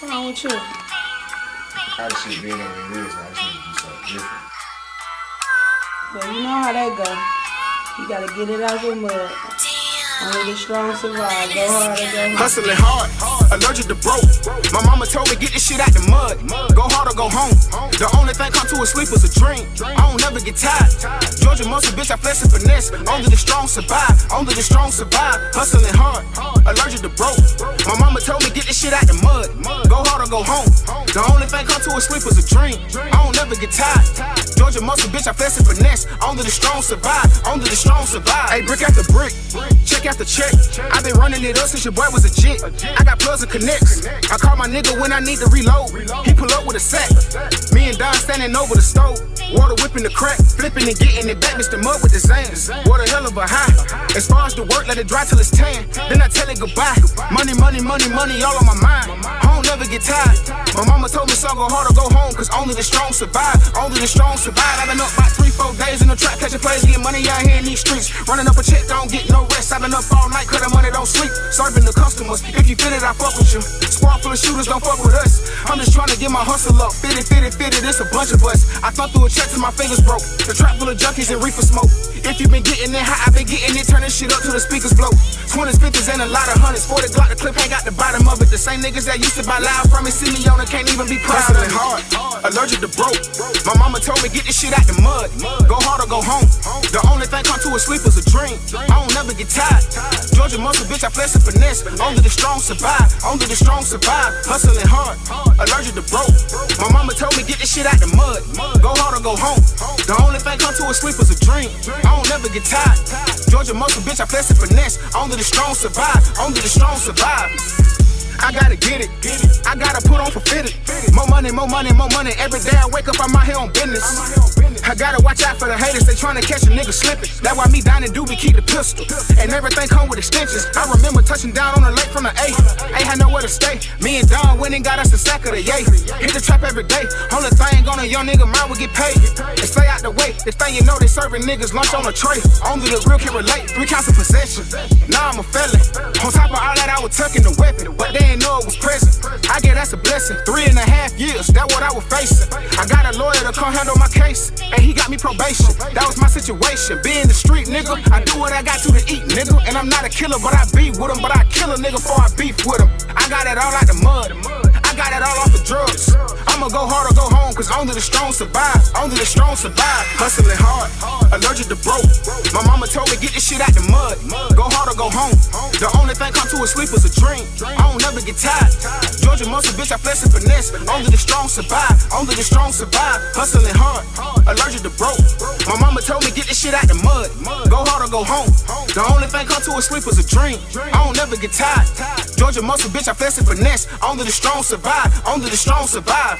What's wrong with you? How the shit being over the years, I just need to do something different. Well, you know how that go. You gotta get it out the mud. Only the strong survive. Go hard or go home. Hustling hard, allergic to broke. My mama told me get this shit out the mud. Go hard or go home. The only thing come to a sleep was a dream. I don't never get tired. Georgia muscle, bitch, I flex and finesse. Only the strong survive. Only the strong survive. Hustling hard, allergic to broke. My mama told me get this shit out the mud. Go hard or go home. The only thing come to a sleep was a dream. I don't never get tired. Georgia muscle, bitch, I flex and finesse. Only the strong survive. Only the strong survive. Hey, brick after brick, check after check. I been running it up since your boy was a jit. I got plugs and connects. I call my nigga when I need to reload. He pull up with a sack. Me and Don standing over the stove. Water whipping the crack, flipping and getting it back. Mr. Mud with the Zans. What a hell of a high. As far as the work, let it dry till it's tan. Then I tell it goodbye. Money, money, money, money all on my mind. I don't never get tired. My mama told me son, go hard or go home, cause only the strong survive. Only the strong survive. I've been up about 3-4 days in the trap, catching plays, getting money out here in these streets. Running up a check, don't get no rest. I've been up all night, cause the money don't sleep. Serving the customers, if you feel it, I fuck with you. Squad full of shooters, don't fuck with us. I'm just trying to get my hustle up. Fitted, it's a bunch of us. I thought through a check till my fingers broke. The trap full of junkies and reefer smoke. If you been getting it hot, I been getting it, turning shit up till the speakers blow. 20s, 50s, and a lot of hundreds. 40 Glock, the clip ain't got the bottom of it. The same niggas that used to buy loud from me, see me on it, can't even be proud of it. Hard, allergic to broke. My mama told me get this shit out the mud. Go hard or go home. The only thing come to a sleep was a dream. I don't never get tired. Georgia muscle, bitch, I flex and finesse. Only the strong survive. Only the strong survive. Hustling hard, allergic to broke. My mama told me get this shit out the mud. Go hard or go home. The only thing come to a sleep was a dream. I don't never get tired. Georgia muscle, bitch, I flex and finesse. Only the strong survive. Only the strong survive. I gotta get it. I gotta put on for fitted. More money, more money, more money. Every day I wake up, I'm out here on business. I gotta watch out for the haters, they tryna catch a nigga slipping. That's why me, Don, and Doobie keep the pistol. And everything come with extensions. I remember touching down on the lake from the A. Ain't had nowhere to stay. Me and Don went and got us a sack of the yay. Hit the trap every day. Only thing on a young nigga mind will get paid. And stay out the way. This thing you know they serving niggas lunch on a tray. Only the real can relate. 3 counts of possession. Now I'm a felon. On top of all that, I was tucking the weapon. But they ain't know it was present. I guess that's a blessing. 3.5 years, that's what I was facing. I got a lawyer to come handle my case. And he got me probation. That was my situation. Being the street nigga, I do what I got to eat, nigga. And I'm not a killer, but I beef with him. But I kill a nigga before I beef with him. I got it all out the mud. I got it all off the drugs. I'ma go hard or go home, cause only the strong survive. Only the strong survive. Hustling hard, allergic to broke. My mama told me get this shit out the mud. Go hard or go home. The only thing come to a sleep was a dream. I don't never get tired. Georgia muscle, bitch, I flex and finesse. Only the strong survive. Only the strong survive. Hustling hard, allergic to broke. My mama told me get this shit out the mud. Go hard or go home. The only thing come to a sleep was a dream. I don't never get tired. Georgia muscle, bitch, I flex and finesse. Only the strong survive. Only the strong survive.